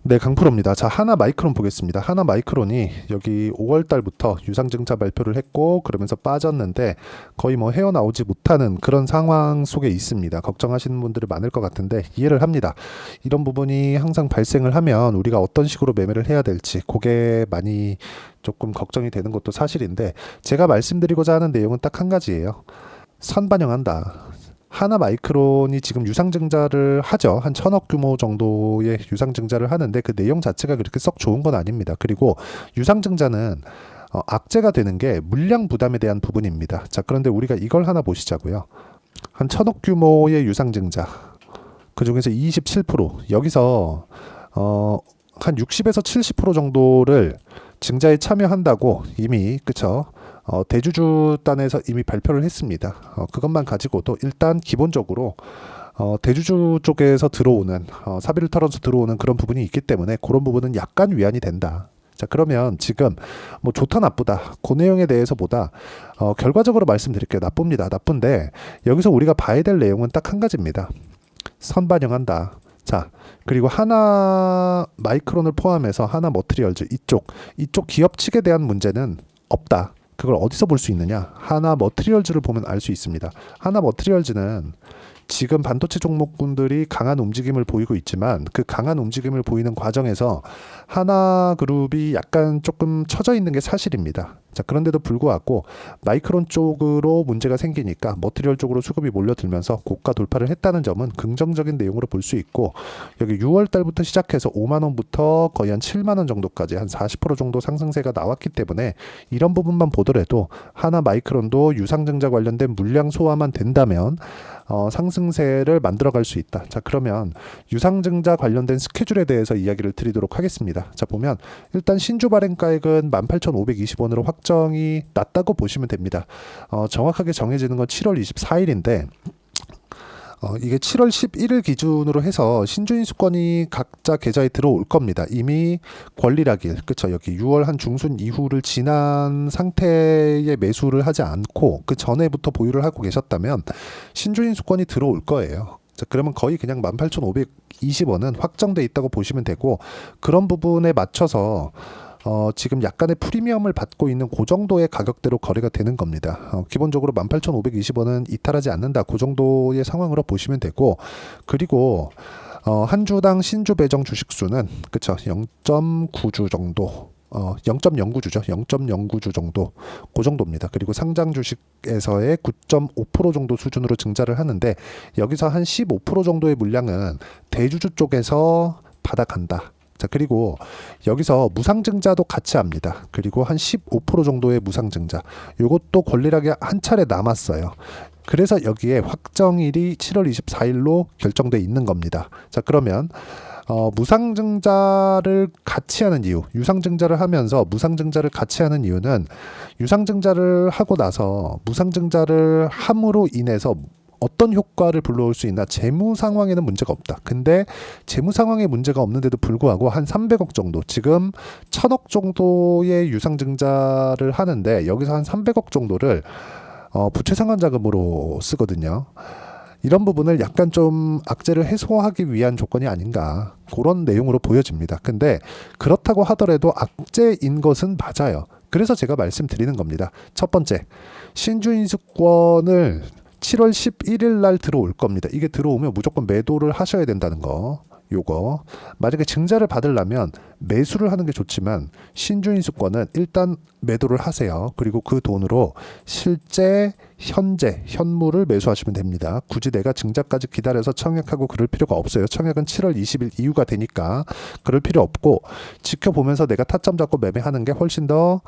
네, 강프로입니다. 자, 하나마이크론 보겠습니다. 하나마이크론이 여기 5월 달부터 유상증자 발표를 했고 그러면서 빠졌는데 거의 뭐 헤어나오지 못하는 그런 상황 속에 있습니다. 걱정하시는 분들이 많을 것 같은데 이해를 합니다. 이런 부분이 항상 발생을 하면 우리가 어떤 식으로 매매를 해야 될지 그게 많이 조금 걱정이 되는 것도 사실인데, 제가 말씀드리고자 하는 내용은 딱 한 가지예요. 선반영한다. 하나마이크론이 지금 유상증자를 하죠. 한 1,000억 규모 정도의 유상증자를 하는데 그 내용 자체가 그렇게 썩 좋은 건 아닙니다. 그리고 유상증자는 악재가 되는 게 물량 부담에 대한 부분입니다. 자, 그런데 우리가 이걸 하나 보시자고요. 한 1,000억 규모의 유상증자, 그 중에서 27%, 여기서 한 60에서 70% 정도를 증자에 참여한다고 이미, 그쵸? 대주주단에서 이미 발표를 했습니다. 그것만 가지고도 일단 기본적으로 대주주 쪽에서 들어오는, 사비를 털어서 들어오는 그런 부분이 있기 때문에 그런 부분은 약간 위안이 된다. 자, 그러면 지금 뭐 좋다 나쁘다 그 내용에 대해서보다 결과적으로 말씀드릴게요. 나쁩니다. 나쁜데 여기서 우리가 봐야 될 내용은 딱 한 가지입니다. 선반영한다. 자, 그리고 하나 마이크론을 포함해서 하나 머트리얼즈 이쪽 기업 측에 대한 문제는 없다. 그걸 어디서 볼 수 있느냐? 하나 머트리얼즈를 보면 알 수 있습니다. 하나 머트리얼즈는 지금 반도체 종목군들이 강한 움직임을 보이고 있지만 그 강한 움직임을 보이는 과정에서 하나그룹이 약간 조금 처져 있는 게 사실입니다. 자, 그런데도 불구하고 마이크론 쪽으로 문제가 생기니까 머티리얼 쪽으로 수급이 몰려들면서 고가 돌파를 했다는 점은 긍정적인 내용으로 볼 수 있고, 여기 6월 달부터 시작해서 5만 원부터 거의 한 7만 원 정도까지 한 40% 정도 상승세가 나왔기 때문에 이런 부분만 보더라도 하나 마이크론도 유상증자 관련된 물량 소화만 된다면 상승세를 만들어갈 수 있다. 자, 그러면 유상증자 관련된 스케줄에 대해서 이야기를 드리도록 하겠습니다. 자, 보면 일단 신주 발행가액은 18,520원으로 확정이 났다고 보시면 됩니다. 정확하게 정해지는 건 7월 24일인데 이게 7월 11일 기준으로 해서 신주인수권이 각자 계좌에 들어올 겁니다. 이미 권리락일, 그쵸? 여기 6월 한 중순 이후를 지난 상태의 매수를 하지 않고 그 전에부터 보유를 하고 계셨다면 신주인수권이 들어올 거예요. 자, 그러면 거의 그냥 18,520원은 확정돼 있다고 보시면 되고, 그런 부분에 맞춰서 지금 약간의 프리미엄을 받고 있는 그 정도의 가격대로 거래가 되는 겁니다. 기본적으로 18,520원은 이탈하지 않는다. 그 정도의 상황으로 보시면 되고, 그리고 한 주당 신주 배정 주식수는 그쵸 0.9주 정도, 0.09주죠. 0.09주 정도, 그 정도입니다. 그리고 상장 주식에서의 9.5% 정도 수준으로 증자를 하는데 여기서 한 15% 정도의 물량은 대주주 쪽에서 받아간다. 자, 그리고 여기서 무상증자도 같이 합니다. 그리고 한 15% 정도의 무상증자, 요것도 권리락이 한 차례 남았어요. 그래서 여기에 확정일이 7월 24일로 결정돼 있는 겁니다. 자, 그러면 무상증자를 같이 하는 이유, 유상증자를 하면서 무상증자를 같이 하는 이유는, 유상증자를 하고 나서 무상증자를 함으로 인해서 어떤 효과를 불러올 수 있나? 재무 상황에는 문제가 없다. 근데 재무 상황에 문제가 없는데도 불구하고 한 300억 정도, 지금 1,000억 정도의 유상증자를 하는데 여기서 한 300억 정도를 부채 상환 자금으로 쓰거든요. 이런 부분을 약간 좀 악재를 해소하기 위한 조건이 아닌가, 그런 내용으로 보여집니다. 근데 그렇다고 하더라도 악재인 것은 맞아요. 그래서 제가 말씀드리는 겁니다. 첫 번째, 신주인수권을 7월 11일 날 들어올 겁니다. 이게 들어오면 무조건 매도를 하셔야 된다는 거. 요거 만약에 증자를 받으려면 매수를 하는 게 좋지만 신주인수권은 일단 매도를 하세요. 그리고 그 돈으로 실제 현재 현물을 매수하시면 됩니다. 굳이 내가 증자까지 기다려서 청약하고 그럴 필요가 없어요. 청약은 7월 20일 이후가 되니까 그럴 필요 없고, 지켜보면서 내가 타점 잡고 매매하는 게 훨씬 더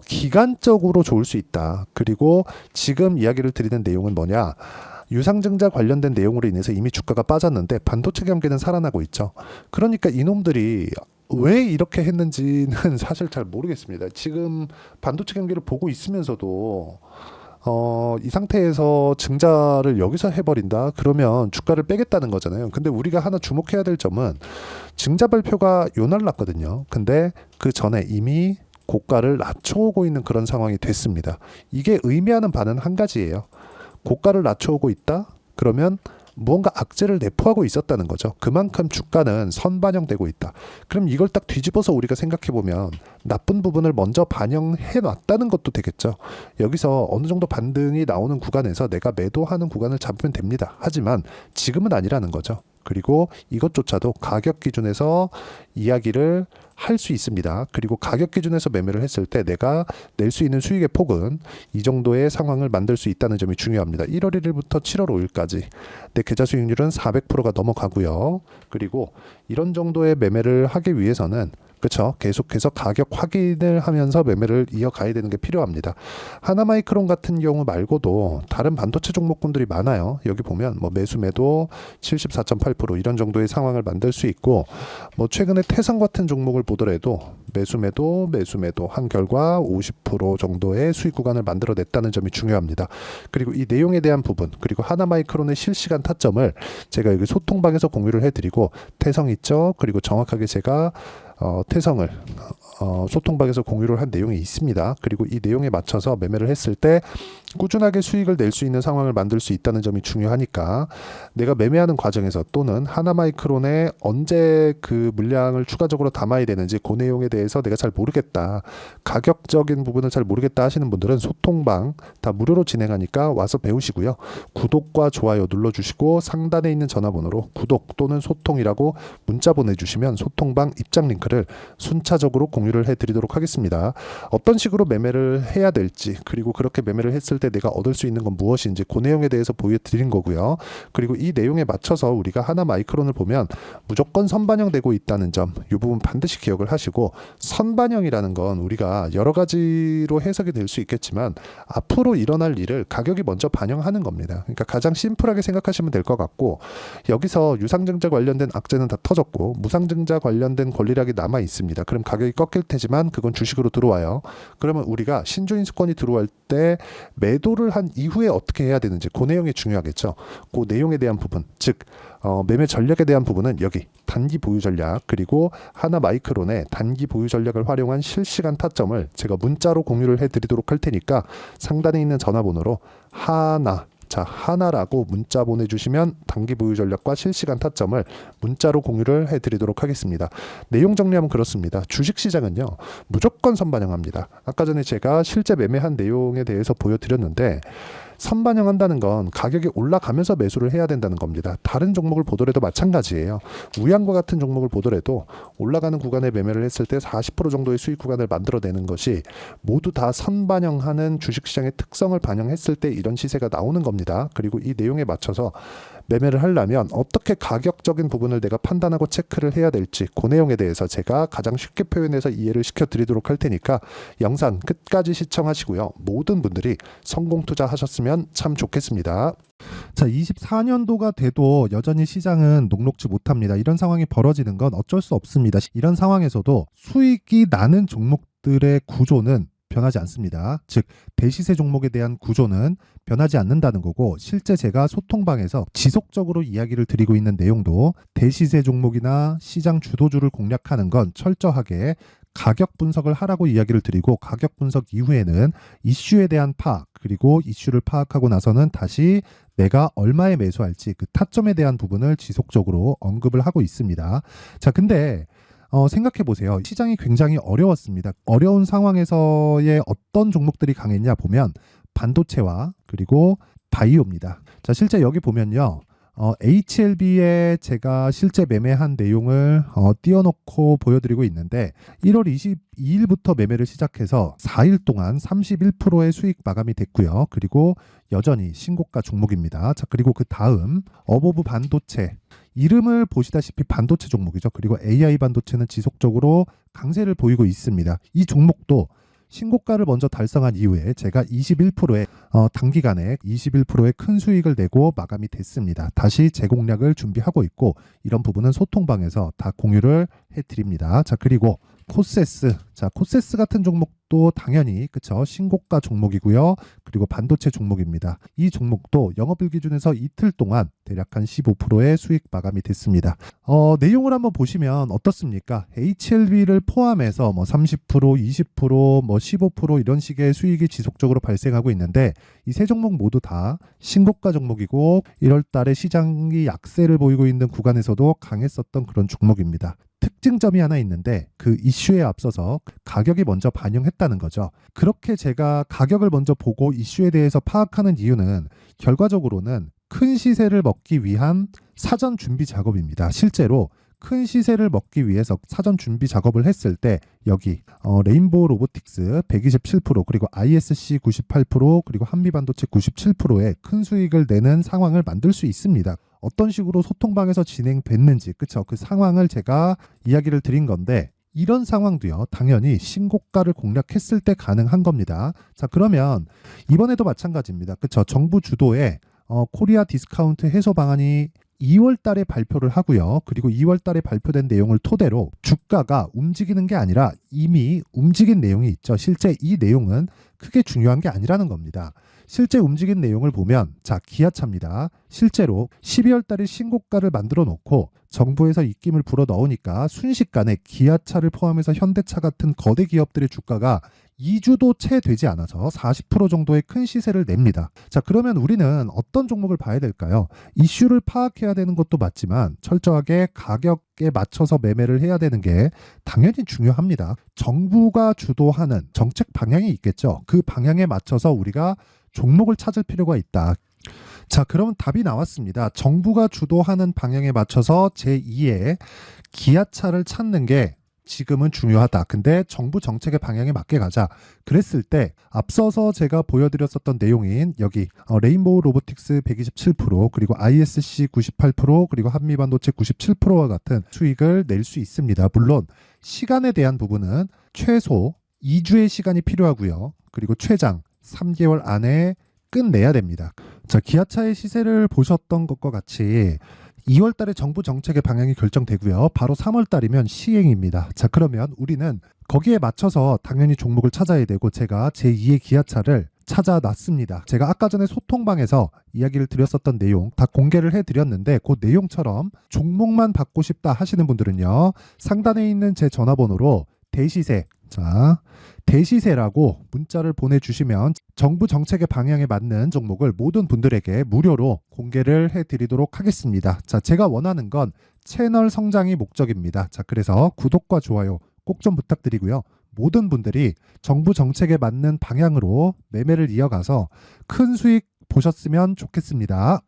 기간적으로 좋을 수 있다. 그리고 지금 이야기를 드리는 내용은 뭐냐? 유상증자 관련된 내용으로 인해서 이미 주가가 빠졌는데 반도체 경기는 살아나고 있죠. 그러니까 이놈들이 왜 이렇게 했는지는 사실 잘 모르겠습니다. 지금 반도체 경기를 보고 있으면서도 이 상태에서 증자를 여기서 해버린다? 그러면 주가를 빼겠다는 거잖아요. 근데 우리가 하나 주목해야 될 점은 증자 발표가 요날 났거든요. 근데 그 전에 이미 고가를 낮춰오고 있는 그런 상황이 됐습니다. 이게 의미하는 바는 한 가지예요. 고가를 낮춰오고 있다? 그러면 무언가 악재를 내포하고 있었다는 거죠. 그만큼 주가는 선반영되고 있다. 그럼 이걸 딱 뒤집어서 우리가 생각해 보면 나쁜 부분을 먼저 반영해 놨다는 것도 되겠죠. 여기서 어느 정도 반등이 나오는 구간에서 내가 매도하는 구간을 잡으면 됩니다. 하지만 지금은 아니라는 거죠. 그리고 이것조차도 가격 기준에서 이야기를 할 수 있습니다. 그리고 가격 기준에서 매매를 했을 때 내가 낼 수 있는 수익의 폭은 이 정도의 상황을 만들 수 있다는 점이 중요합니다. 1월 1일부터 7월 5일까지 내 계좌 수익률은 400%가 넘어가고요. 그리고 이런 정도의 매매를 하기 위해서는 그렇죠. 계속해서 가격 확인을 하면서 매매를 이어가야 되는 게 필요합니다. 하나마이크론 같은 경우 말고도 다른 반도체 종목군들이 많아요. 여기 보면 뭐 매수 매도 74.8% 이런 정도의 상황을 만들 수 있고, 뭐 최근에 태성 같은 종목을 보더라도 매수 매도 한 결과 50% 정도의 수익 구간을 만들어냈다는 점이 중요합니다. 그리고 이 내용에 대한 부분, 그리고 하나마이크론의 실시간 타점을 제가 여기 소통방에서 공유를 해드리고, 태성 있죠. 그리고 정확하게 제가 태성을 소통방에서 공유를 한 내용이 있습니다. 그리고 이 내용에 맞춰서 매매를 했을 때 꾸준하게 수익을 낼 수 있는 상황을 만들 수 있다는 점이 중요하니까, 내가 매매하는 과정에서 또는 하나마이크론에 언제 그 물량을 추가적으로 담아야 되는지 그 내용에 대해서 내가 잘 모르겠다, 가격적인 부분을 잘 모르겠다 하시는 분들은 소통방 다 무료로 진행하니까 와서 배우시고요. 구독과 좋아요 눌러주시고 상단에 있는 전화번호로 구독 또는 소통이라고 문자 보내주시면 소통방 입장 링크를 순차적으로 공유를 해드리도록 하겠습니다. 어떤 식으로 매매를 해야 될지, 그리고 그렇게 매매를 했을 때 내가 얻을 수 있는 건 무엇인지 그 내용에 대해서 보여드린 거고요. 그리고 이 내용에 맞춰서 우리가 하나마이크론을 보면 무조건 선반영되고 있다는 점, 이 부분 반드시 기억을 하시고, 선반영이라는 건 우리가 여러 가지로 해석이 될 수 있겠지만 앞으로 일어날 일을 가격이 먼저 반영하는 겁니다. 그러니까 가장 심플하게 생각하시면 될 것 같고, 여기서 유상증자 관련된 악재는 다 터졌고 무상증자 관련된 권리락이 남아 있습니다. 그럼 가격이 꺾일 테지만 그건 주식으로 들어와요. 그러면 우리가 신주인수권이 들어올 때 매도를 한 이후에 어떻게 해야 되는지 그 내용이 중요하겠죠. 그 내용에 대한 부분, 즉 매매 전략에 대한 부분은 여기 단기 보유 전략, 그리고 하나마이크론의 단기 보유 전략을 활용한 실시간 타점을 제가 문자로 공유를 해드리도록 할 테니까 상단에 있는 전화번호로 하나라고 문자 보내주시면 단기 보유 전략과 실시간 타점을 문자로 공유를 해드리도록 하겠습니다. 내용 정리하면 그렇습니다. 주식시장은요 무조건 선반영합니다. 아까 전에 제가 실제 매매한 내용에 대해서 보여드렸는데, 선반영한다는 건 가격이 올라가면서 매수를 해야 된다는 겁니다. 다른 종목을 보더라도 마찬가지예요. 우양과 같은 종목을 보더라도 올라가는 구간에 매매를 했을 때 40% 정도의 수익 구간을 만들어내는 것이 모두 다 선반영하는 주식시장의 특성을 반영했을 때 이런 시세가 나오는 겁니다. 그리고 이 내용에 맞춰서 매매를 하려면 어떻게 가격적인 부분을 내가 판단하고 체크를 해야 될지 그 내용에 대해서 제가 가장 쉽게 표현해서 이해를 시켜드리도록 할 테니까 영상 끝까지 시청하시고요. 모든 분들이 성공 투자하셨으면 참 좋겠습니다. 자, 24년도가 돼도 여전히 시장은 녹록지 못합니다. 이런 상황이 벌어지는 건 어쩔 수 없습니다. 이런 상황에서도 수익이 나는 종목들의 구조는 변하지 않습니다. 즉 대시세 종목에 대한 구조는 변하지 않는다는 거고, 실제 제가 소통방에서 지속적으로 이야기를 드리고 있는 내용도 대시세 종목이나 시장 주도주를 공략하는 건 철저하게 가격 분석을 하라고 이야기를 드리고, 가격 분석 이후에는 이슈에 대한 파악, 그리고 이슈를 파악하고 나서는 다시 내가 얼마에 매수할지 그 타점에 대한 부분을 지속적으로 언급을 하고 있습니다. 자, 근데 생각해 보세요. 시장이 굉장히 어려웠습니다. 어려운 상황에서의 어떤 종목들이 강했냐 보면 반도체와 그리고 바이오입니다. 자, 실제 여기 보면요. HLB에 제가 실제 매매한 내용을 띄워놓고 보여드리고 있는데, 1월 22일부터 매매를 시작해서 4일 동안 31%의 수익 마감이 됐고요. 그리고 여전히 신고가 종목입니다. 자, 그리고 그 다음 어보브 반도체, 이름을 보시다시피 반도체 종목이죠. 그리고 AI 반도체는 지속적으로 강세를 보이고 있습니다. 이 종목도 신고가를 먼저 달성한 이후에 제가 21%의 단기간에 21%의 큰 수익을 내고 마감이 됐습니다. 다시 재공략을 준비하고 있고, 이런 부분은 소통방에서 다 공유를 해드립니다. 자, 그리고 코세스. 자, 코세스 같은 종목도 당연히 그쵸, 신고가 종목이고요. 그리고 반도체 종목입니다. 이 종목도 영업일 기준에서 이틀 동안 대략 한 15%의 수익 마감이 됐습니다. 내용을 한번 보시면 어떻습니까? HLB를 포함해서 뭐 30%, 20%, 뭐 15% 이런 식의 수익이 지속적으로 발생하고 있는데 이 세 종목 모두 다 신고가 종목이고 1월 달에 시장이 약세를 보이고 있는 구간에서도 강했었던 그런 종목입니다. 특징점이 하나 있는데 그 이슈에 앞서서 가격이 먼저 반영했다는 거죠. 그렇게 제가 가격을 먼저 보고 이슈에 대해서 파악하는 이유는 결과적으로는 큰 시세를 먹기 위한 사전 준비 작업입니다. 실제로 큰 시세를 먹기 위해서 사전 준비 작업을 했을 때 여기 레인보우 로보틱스 127% 그리고 ISC 98% 그리고 한미반도체 97%의 큰 수익을 내는 상황을 만들 수 있습니다. 어떤 식으로 소통방에서 진행됐는지 그쵸, 그 상황을 제가 이야기를 드린 건데 이런 상황도요 당연히 신고가를 공략했을 때 가능한 겁니다. 자, 그러면 이번에도 마찬가지입니다. 그쵸, 정부 주도의 코리아 디스카운트 해소 방안이 2월 달에 발표를 하고요. 그리고 2월 달에 발표된 내용을 토대로 주가가 움직이는 게 아니라 이미 움직인 내용이 있죠. 실제 이 내용은 크게 중요한 게 아니라는 겁니다. 실제 움직인 내용을 보면 자, 기아차입니다. 실제로 12월 달에 신고가를 만들어 놓고 정부에서 입김을 불어 넣으니까 순식간에 기아차를 포함해서 현대차 같은 거대 기업들의 주가가 2주도 채 되지 않아서 40% 정도의 큰 시세를 냅니다. 자, 그러면 우리는 어떤 종목을 봐야 될까요? 이슈를 파악해야 되는 것도 맞지만 철저하게 가격에 맞춰서 매매를 해야 되는 게 당연히 중요합니다. 정부가 주도하는 정책 방향이 있겠죠. 그 방향에 맞춰서 우리가 종목을 찾을 필요가 있다. 자, 그러면 답이 나왔습니다. 정부가 주도하는 방향에 맞춰서 제2의 기아차를 찾는 게 지금은 중요하다. 근데 정부 정책의 방향에 맞게 가자. 그랬을 때 앞서서 제가 보여드렸었던 내용인 여기 레인보우 로보틱스 127% 그리고 ISC 98% 그리고 한미반도체 97%와 같은 수익을 낼 수 있습니다. 물론 시간에 대한 부분은 최소 2주의 시간이 필요하고요. 그리고 최장 3개월 안에 끝내야 됩니다. 자, 기아차의 시세를 보셨던 것과 같이 2월 달에 정부 정책의 방향이 결정되고요. 바로 3월 달이면 시행입니다. 자, 그러면 우리는 거기에 맞춰서 당연히 종목을 찾아야 되고 제가 제2의 기아차를 찾아놨습니다. 제가 아까 전에 소통방에서 이야기를 드렸었던 내용 다 공개를 해드렸는데 그 내용처럼 종목만 받고 싶다 하시는 분들은요. 상단에 있는 제 전화번호로 대시세, 자, 대시세라고 문자를 보내주시면 정부 정책의 방향에 맞는 종목을 모든 분들에게 무료로 공개를 해드리도록 하겠습니다. 자, 제가 원하는 건 채널 성장이 목적입니다. 자, 그래서 구독과 좋아요 꼭 좀 부탁드리고요. 모든 분들이 정부 정책에 맞는 방향으로 매매를 이어가서 큰 수익 보셨으면 좋겠습니다.